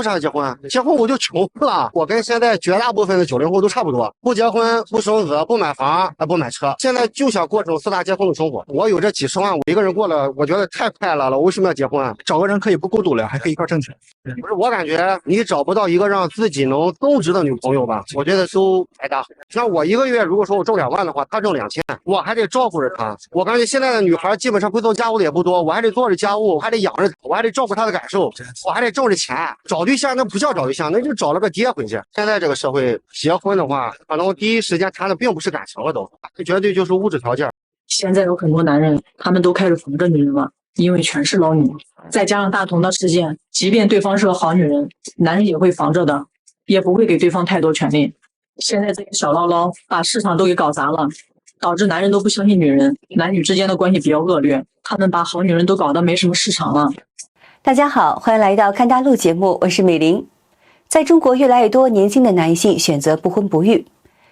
为啥结婚？结婚我就穷了。我跟现在绝大部分的90后都差不多，不结婚、不生子、不买房、不买车，现在就想过这种4大皆空的生活。我有这几十万，我一个人过了，我觉得太快乐了。我为什么要结婚？找个人可以不孤独了，还可以一块挣钱。不是，我感觉你找不到一个让自己能增值的女朋友吧，我觉得都太大。像我一个月，如果说我挣2万的话，她挣2000，我还得照顾着她。我感觉现在的女孩基本上会做家务的也不多，我还得做着家务，我还得养着她，我还得照顾她的感受，我还得挣着钱。找对象那不叫找对象，那就找了个爹回去。现在这个社会，结婚的话，可能第一时间谈的并不是感情了都，绝对就是物质条件。现在有很多男人，他们都开始防着女人了，因为全是捞女。再加上大同的事件，即便对方是个好女人，男人也会防着的，也不会给对方太多权利。现在这些小捞捞把市场都给搞砸了，导致男人都不相信女人，男女之间的关系比较恶劣，他们把好女人都搞得没什么市场了。大家好，欢迎来到看大陆节目，我是美玲。在中国，越来越多年轻的男性选择不婚不育。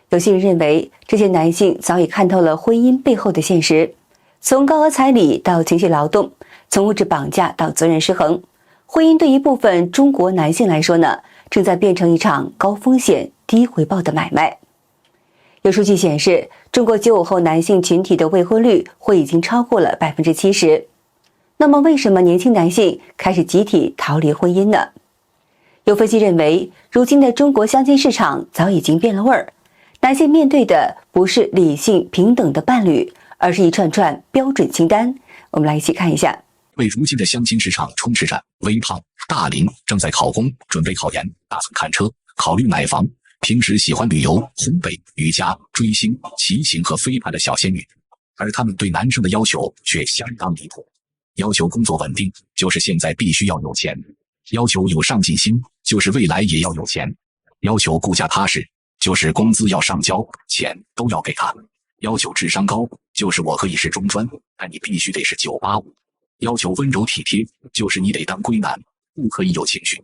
有些人认为，这些男性早已看透了婚姻背后的现实，从高额彩礼到情绪劳动，从物质绑架到责任失衡，婚姻对一部分中国男性来说呢，正在变成一场高风险低回报的买卖。有数据显示，中国95后男性群体的未婚率会已经超过了70%。那么，为什么年轻男性开始集体逃离婚姻呢？有分析认为，如今的中国相亲市场早已经变了味儿，男性面对的不是理性平等的伴侣，而是一串串标准清单。我们来一起看一下。为如今的相亲市场充斥着微胖、大龄、正在考公、准备考研、打算看车、考虑买房、平时喜欢旅游、烘焙、瑜伽、追星、骑行和飞盘的小仙女，而他们对男生的要求却相当离谱。要求工作稳定，就是现在必须要有钱；要求有上进心，就是未来也要有钱；要求顾家踏实，就是工资要上交，钱都要给他；要求智商高，就是我可以是中专，但你必须得是985；要求温柔体贴，就是你得当闺男，不可以有情绪；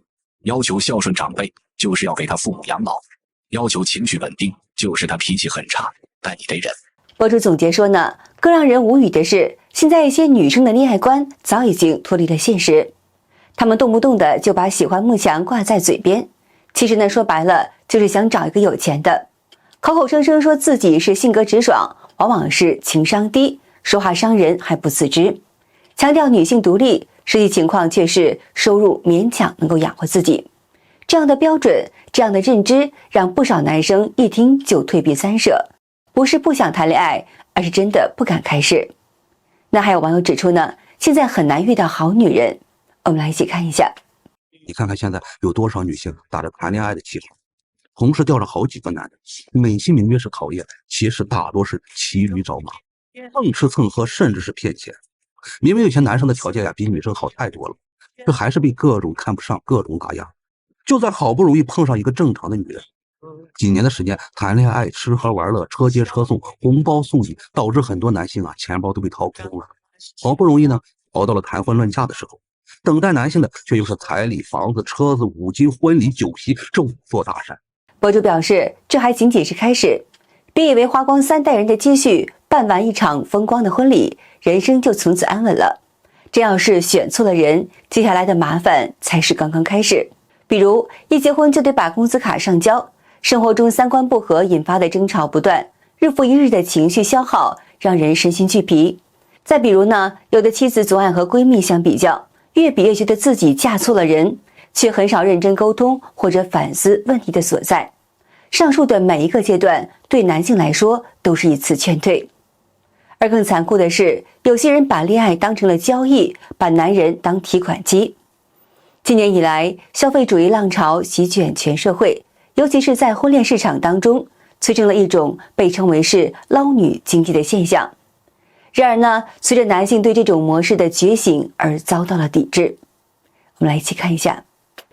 要求孝顺长辈，就是要给他父母养老；要求情绪稳定，就是他脾气很差，但你得忍。博主总结说呢，更让人无语的是，现在一些女生的恋爱观早已经脱离了现实，她们动不动的就把喜欢慕强挂在嘴边，其实呢，说白了就是想找一个有钱的，口口声声说自己是性格直爽，往往是情商低，说话伤人还不自知，强调女性独立，实际情况却是收入勉强能够养活自己。这样的标准，这样的认知，让不少男生一听就退避三舍，不是不想谈恋爱，而是真的不敢开始。那还有网友指出呢，现在很难遇到好女人。我们来一起看一下。你看看现在有多少女性打着谈恋爱的旗号，同时钓着好几个男人，美其名曰是考验，其实大多是骑驴找马，蹭吃蹭喝，甚至是骗钱。明明有些男生的条件呀比女生好太多了，却还是被各种看不上，各种打压。就算好不容易碰上一个正常的女人，几年的时间谈恋爱、吃喝玩乐、车接车送、红包送礼，导致很多男性钱包都被掏空了。好不容易呢熬到了谈婚论嫁的时候，等待男性的却又是彩礼、房子、车子、五金、婚礼、酒席这5座大山。博主表示，这还仅仅是开始，别以为花光3代人的积蓄，办完一场风光的婚礼，人生就从此安稳了。这要是选错了人，接下来的麻烦才是刚刚开始。比如一结婚就得把工资卡上交，生活中3观不合引发的争吵不断，日复一日的情绪消耗让人身心俱疲。再比如呢，有的妻子总爱和闺蜜相比较，越比越觉得自己嫁错了人，却很少认真沟通或者反思问题的所在。上述的每一个阶段对男性来说都是一次劝退。而更残酷的是，有些人把恋爱当成了交易，把男人当提款机。今年以来，消费主义浪潮席卷全社会，尤其是在婚恋市场当中，催生了一种被称为是捞女经济的现象。然而呢，随着男性对这种模式的觉醒而遭到了抵制。我们来一起看一下。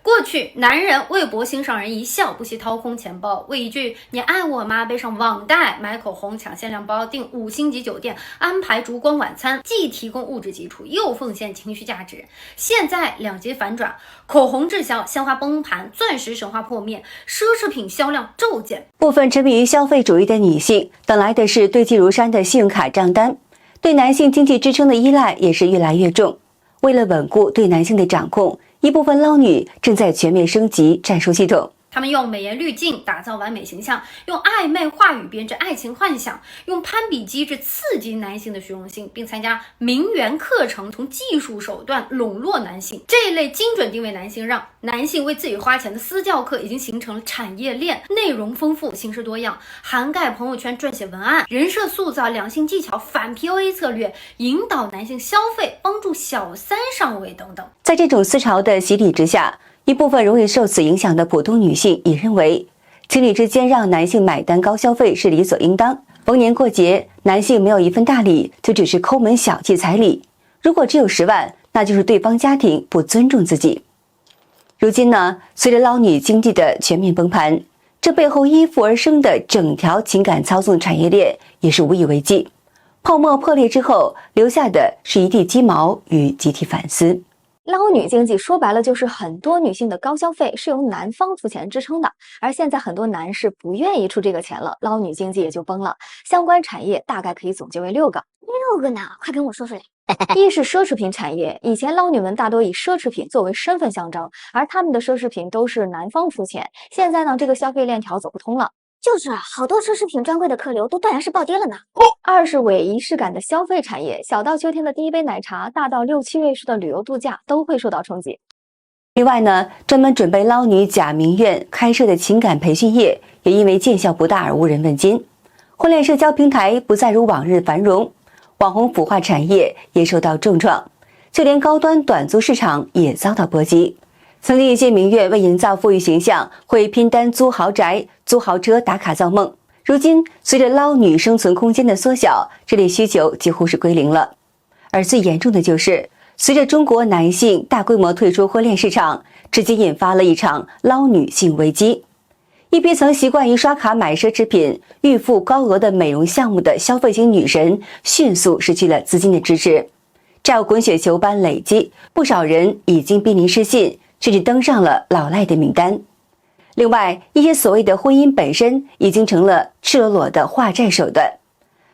过去，男人为博心上人一笑，不惜掏空钱包，为一句“你爱我吗”背上网贷、买口红、抢限量包、订5星级酒店、安排烛光晚餐，既提供物质基础，又奉献情绪价值。现在两极反转，口红滞销，鲜花崩盘，钻石神话破灭，奢侈品销量骤减。部分沉迷于消费主义的女性，等来的是堆积如山的信用卡账单，对男性经济支撑的依赖也是越来越重。为了稳固对男性的掌控，一部分捞女正在全面升级战术系统。他们用美颜滤镜打造完美形象，用暧昧话语编织爱情幻想，用攀比机制刺激男性的虚荣心，并参加名媛课程，从技术手段笼络男性。这一类精准定位男性，让男性为自己花钱的私教课已经形成了产业链，内容丰富，形式多样，涵盖朋友圈撰写文案、人设塑造、两性技巧、反 PUA 策略、引导男性消费、帮助小三上位等等。在这种思潮的洗礼之下，一部分容易受此影响的普通女性也认为，情侣之间让男性买单高消费是理所应当。逢年过节，男性没有一份大礼，就只是抠门小气彩礼。如果只有10万，那就是对方家庭不尊重自己。如今呢，随着捞女经济的全面崩盘，这背后依附而生的整条情感操纵产业链也是无以为继。泡沫破裂之后，留下的是一地鸡毛与集体反思。捞女经济说白了就是很多女性的高消费是由男方出钱支撑的，而现在很多男士不愿意出这个钱了，捞女经济也就崩了。相关产业大概可以总结为6个。6个呢？快跟我说说来。一是奢侈品产业，以前捞女们大多以奢侈品作为身份象征，而他们的奢侈品都是男方出钱。现在呢，这个消费链条走不通了。就是好多奢侈品专柜的客流都断崖式暴跌了呢。2是伪仪式感的消费产业，小到秋天的第一杯奶茶，大到6、7位数的旅游度假都会受到冲击。另外呢，专门准备捞女假名媛开设的情感培训业也因为见效不大而无人问津。婚恋社交平台不再如往日繁荣，网红腐化产业也受到重创，就连高端短租市场也遭到波及。曾经一些名媛为营造富裕形象，会拼单租豪宅、租豪车打卡造梦。如今，随着捞女生存空间的缩小，这类需求几乎是归零了。而最严重的就是，随着中国男性大规模退出婚恋市场，直接引发了一场捞女性危机。一批曾习惯于刷卡买奢侈品、预付高额的美容项目的消费型女神，迅速失去了资金的支持，债务滚雪球般累积，不少人已经濒临失信，甚至登上了老赖的名单。另外，一些所谓的婚姻本身已经成了赤裸裸的化债手段，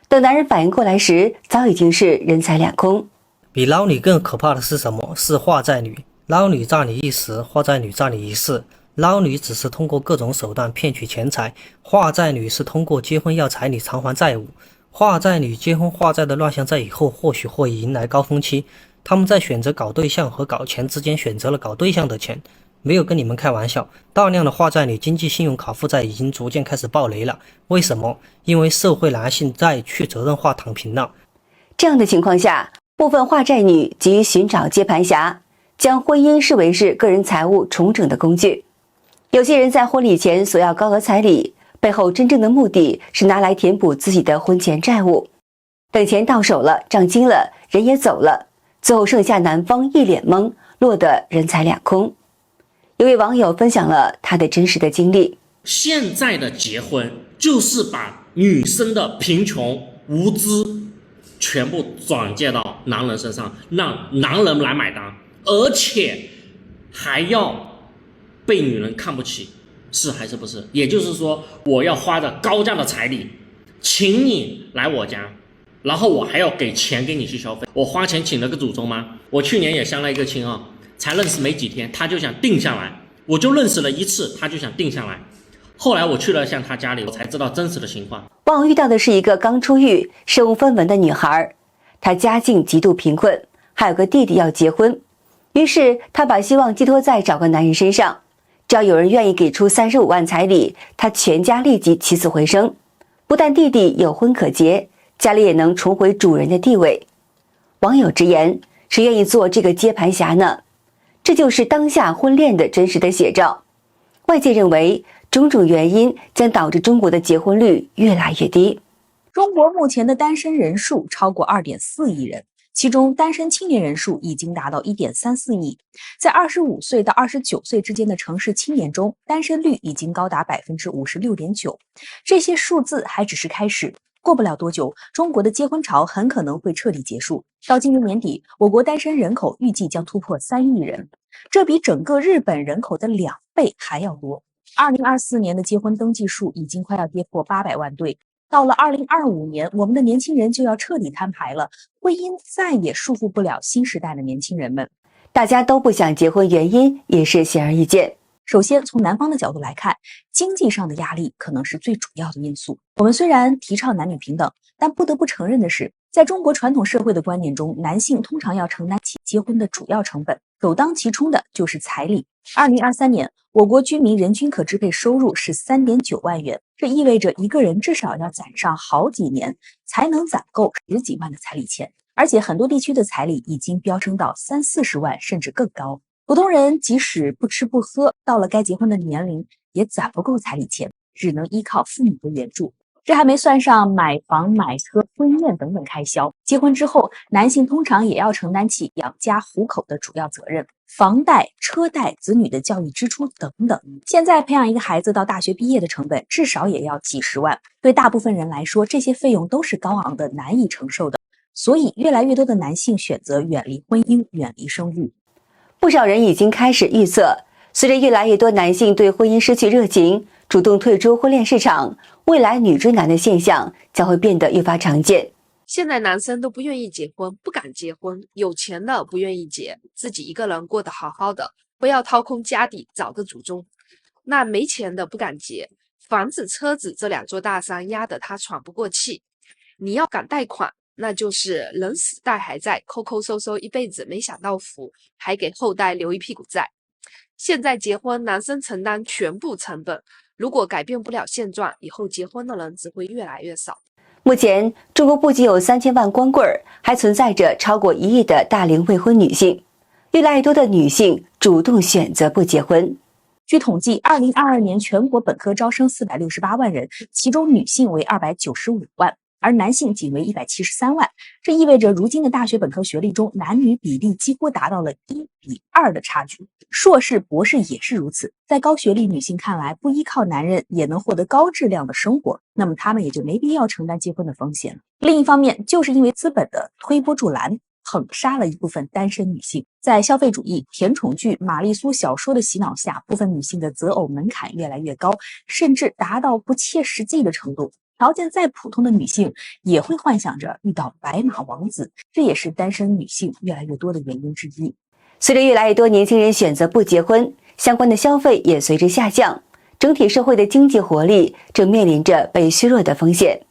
等男人反应过来时，早已经是人财两空。比捞女更可怕的是什么？是化债女。捞女诈你一时，化债女诈你一世。捞女只是通过各种手段骗取钱财，化债女是通过结婚要彩礼偿还债务。化债女结婚化债的乱象在以后或许会迎来高峰期，他们在选择搞对象和搞钱之间选择了搞对象的钱。没有跟你们开玩笑，大量的化债女经济信用卡负债已经逐渐开始爆雷了。为什么？因为社会男性在去责任化躺平了。这样的情况下，部分化债女急于寻找接盘侠，将婚姻视为是个人财务重整的工具。有些人在婚礼前索要高额彩礼，背后真正的目的是拿来填补自己的婚前债务。等钱到手了，账金了，人也走了，最后剩下男方一脸懵，落得人财两空。有位网友分享了他的真实的经历。现在的结婚就是把女生的贫穷无知全部转借到男人身上，让男人来买单，而且还要被女人看不起，是还是不是？也就是说，我要花着高价的彩礼请你来我家，然后我还要给钱给你去消费。我花钱请了个祖宗吗？我去年也相了一个亲啊，才认识没几天，他就想定下来，我就认识了1次，他就想定下来。后来我去了向他家里，我才知道真实的情况。网友遇到的是一个刚出狱、身无分文的女孩，她家境极度贫困，还有个弟弟要结婚，于是她把希望寄托在找个男人身上，只要有人愿意给出35万彩礼，她全家立即起死回生。不但弟弟有婚可结，家里也能重回主人的地位。网友直言，谁愿意做这个接盘侠呢？这就是当下婚恋的真实的写照。外界认为，种种原因将导致中国的结婚率越来越低。中国目前的单身人数超过2.4亿人，其中单身青年人数已经达到1.34亿。在25岁到29岁之间的城市青年中，单身率已经高达56.9%。这些数字还只是开始，过不了多久，中国的结婚潮很可能会彻底结束。到今年年底，我国单身人口预计将突破3亿人，这比整个日本人口的2倍还要多。2024年的结婚登记数已经快要跌破800万对。到了2025年，我们的年轻人就要彻底摊牌了，婚姻再也束缚不了新时代的年轻人们。大家都不想结婚，原因也是显而易见。首先，从男方的角度来看，经济上的压力可能是最主要的因素。我们虽然提倡男女平等，但不得不承认的是，在中国传统社会的观念中，男性通常要承担起结婚的主要成本，首当其冲的就是彩礼。2023年，我国居民人均可支配收入是3.9万元，这意味着一个人至少要攒上好几年，才能攒够10几万的彩礼钱。而且很多地区的彩礼已经飙升到30-40万，甚至更高。普通人即使不吃不喝，到了该结婚的年龄，也攒不够彩礼钱，只能依靠父母的援助。这还没算上买房、买车、婚宴等等开销。结婚之后，男性通常也要承担起养家糊口的主要责任，房贷、车贷、子女的教育支出等等。现在培养一个孩子到大学毕业的成本至少也要几十万，对大部分人来说，这些费用都是高昂的、难以承受的。所以，越来越多的男性选择远离婚姻、远离生育。不少人已经开始预测，随着越来越多男性对婚姻失去热情，主动退出婚恋市场，未来女追男的现象将会变得愈发常见。现在男生都不愿意结婚，不敢结婚，有钱的不愿意结，自己一个人过得好好的，不要掏空家底找个祖宗。那没钱的不敢结，房子、车子这2座大山压得他喘不过气。你要敢贷款，那就是人死带还债，抠抠搜搜一辈子没享到福，还给后代留一屁股债。现在结婚，男生承担全部成本，如果改变不了现状，以后结婚的人只会越来越少。目前，中国不仅有3000万光棍儿，还存在着超过1亿的大龄未婚女性。越来越多的女性主动选择不结婚。据统计，2022年全国本科招生468万人，其中女性为295万。而男性仅为173万，这意味着如今的大学本科学历中，男女比例几乎达到了1:2的差距。硕士、博士也是如此。在高学历女性看来，不依靠男人也能获得高质量的生活，那么她们也就没必要承担结婚的风险了。另一方面，就是因为资本的推波助澜，捧杀了一部分单身女性。在消费主义、甜宠剧、玛丽苏小说的洗脑下，部分女性的择偶门槛越来越高，甚至达到不切实际的程度。条件再普通的女性也会幻想着遇到白马王子，这也是单身女性越来越多的原因之一。随着越来越多年轻人选择不结婚，相关的消费也随之下降，整体社会的经济活力正面临着被削弱的风险。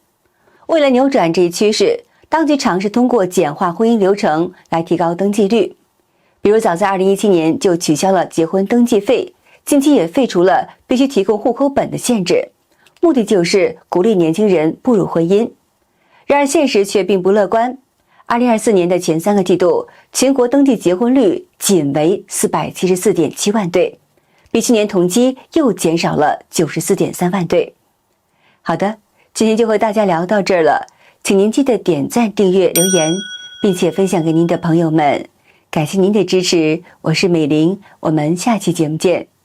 为了扭转这一趋势，当局尝试通过简化婚姻流程来提高登记率。比如早在2017年就取消了结婚登记费，近期也废除了必须提供户口本的限制，目的就是鼓励年轻人步入婚姻。然而现实却并不乐观。2024年的前3个季度，全国登记结婚率仅为474.7万对，比去年同期又减少了94.3万对。好的，今天就和大家聊到这儿了，请您记得点赞、订阅、留言，并且分享给您的朋友们。感谢您的支持，我是美玲，我们下期节目见。